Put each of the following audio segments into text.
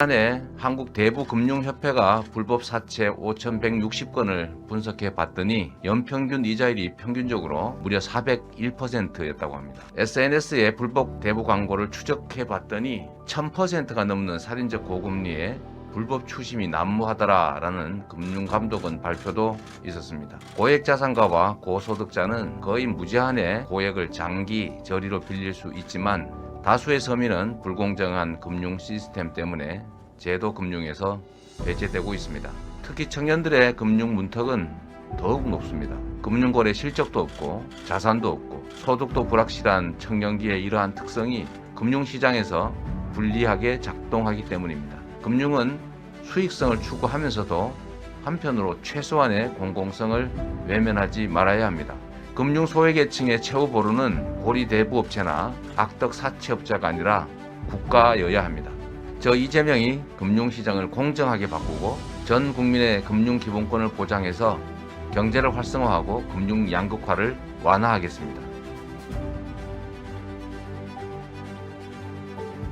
지난해 한국대부금융협회가 불법 사채 5,160건을 분석해 봤더니 연평균 이자율이 평균적으로 무려 401%였다고 합니다. SNS에 불법 대부 광고를 추적해 봤더니 1000%가 넘는 살인적 고금리에 불법 추심이 난무하더라라는 금융감독원 발표도 있었습니다. 고액자산가와 고소득자는 거의 무제한의 고액을 장기 저리로 빌릴 수 있지만 다수의 서민은 불공정한 금융 시스템 때문에 제도 금융에서 배제되고 있습니다. 특히 청년들의 금융 문턱은 더욱 높습니다. 금융거래 실적도 없고 자산도 없고 소득도 불확실한 청년기의 이러한 특성이 금융시장에서 불리하게 작동하기 때문입니다. 금융은 수익성을 추구하면서도 한편으로 최소한의 공공성을 외면하지 말아야 합니다. 금융 소외계층의 최후 보루는 고리대부업체나 악덕 사채업자가 아니라 국가여야 합니다. 저 이재명이 금융시장을 공정하게 바꾸고 전 국민의 금융기본권을 보장해서 경제를 활성화하고 금융 양극화를 완화하겠습니다.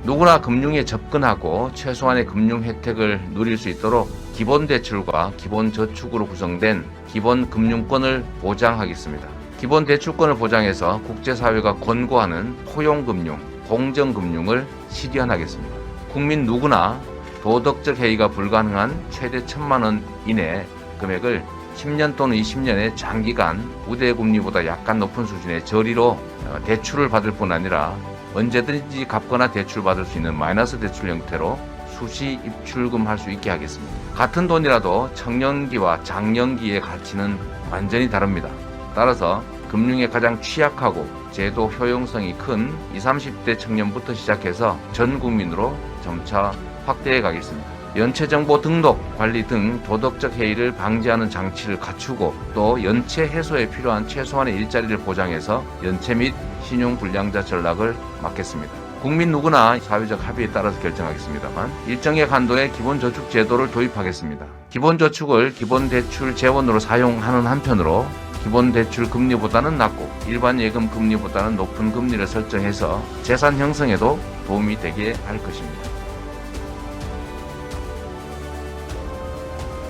누구나 금융에 접근하고 최소한의 금융 혜택을 누릴 수 있도록 기본대출과 기본저축으로 구성된 기본금융권을 보장하겠습니다. 기본대출권을 보장해서 국제사회가 권고하는 포용금융, 공정금융을 실현하겠습니다. 국민 누구나 도덕적 해이가 불가능한 최대 1,000만 원 이내 금액을 10년 또는 20년의 장기간 우대금리보다 약간 높은 수준의 저리로 대출을 받을 뿐 아니라 언제든지 갚거나 대출받을 수 있는 마이너스 대출 형태로 수시 입출금할 수 있게 하겠습니다. 같은 돈이라도 청년기와 장년기의 가치는 완전히 다릅니다. 따라서 금융에 가장 취약하고 제도 효용성이 큰 20, 30대 청년부터 시작해서 전 국민으로 점차 확대해 가겠습니다. 연체정보 등록, 관리 등 도덕적 해이를 방지하는 장치를 갖추고 또 연체 해소에 필요한 최소한의 일자리를 보장해서 연체 및 신용불량자 전락을 막겠습니다. 국민 누구나 사회적 합의에 따라서 결정하겠습니다만 일정의 한도의 기본저축 제도를 도입하겠습니다. 기본저축을 기본대출 재원으로 사용하는 한편으로 기본대출 금리보다는 낮고 일반 예금 금리보다는 높은 금리를 설정해서 재산 형성에도 도움이 되게 할 것입니다.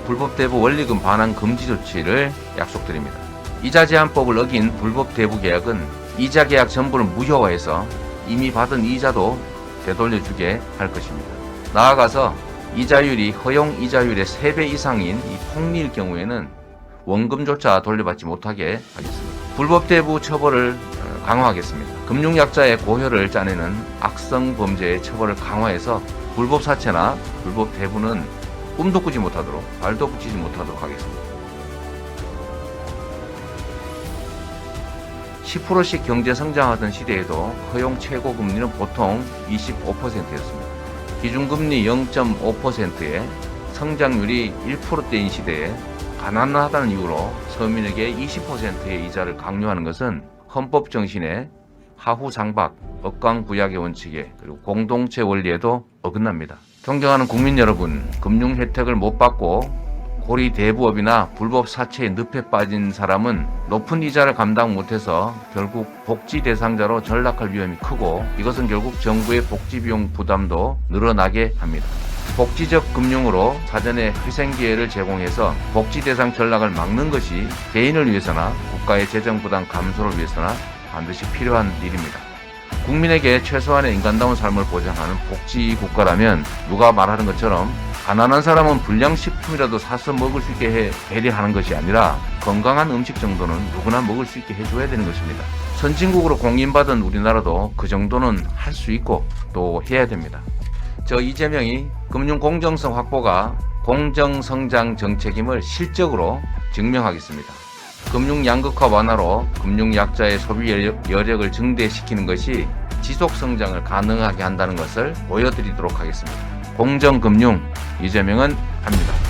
불법 대부 원리금 반환 금지 조치를 약속드립니다. 이자 제한법을 어긴 불법 대부 계약은 이자 계약 전부를 무효화해서 이미 받은 이자도 되돌려주게 할 것입니다. 나아가서 이자율이 허용 이자율의 3배 이상인 이 폭리일 경우에는 원금조차 돌려받지 못하게 하겠습니다. 불법 대부 처벌을 강화하겠습니다. 금융약자의 고효를 짜내는 악성 범죄의 처벌을 강화해서 불법 사채나 불법 대부는 꿈도 꾸지 못하도록 발도 붙이지 못하도록 하겠습니다. 10%씩 경제 성장하던 시대에도 허용 최고 금리는 보통 25%였습니다. 기준금리 0.5%에 성장률이 1%대인 시대에 가난하다는 이유로 서민에게 20%의 이자를 강요하는 것은 헌법 정신의 하후상박, 억강부약의 원칙에 그리고 공동체 원리에도 어긋납니다. 존경하는 국민 여러분, 금융 혜택을 못 받고 고리대부업이나 불법 사채에 늪에 빠진 사람은 높은 이자를 감당 못해서 결국 복지 대상자로 전락할 위험이 크고 이것은 결국 정부의 복지비용 부담도 늘어나게 합니다. 복지적 금융으로 사전에 희생기회를 제공해서 복지 대상 전락을 막는 것이 개인을 위해서나 국가의 재정 부담 감소를 위해서나 반드시 필요한 일입니다. 국민에게 최소한의 인간다운 삶을 보장하는 복지 국가라면 누가 말하는 것처럼 가난한 사람은 불량식품이라도 사서 먹을 수 있게 해 배려하는 것이 아니라 건강한 음식 정도는 누구나 먹을 수 있게 해줘야 되는 것입니다. 선진국으로 공인받은 우리나라도 그 정도는 할 수 있고 또 해야 됩니다. 저 이재명이 금융 공정성 확보가 공정성장 정책임을 실적으로 증명하겠습니다. 금융 양극화 완화로 금융 약자의 소비 여력을 증대시키는 것이 지속 성장을 가능하게 한다는 것을 보여드리도록 하겠습니다. 공정금융 이재명은 합니다.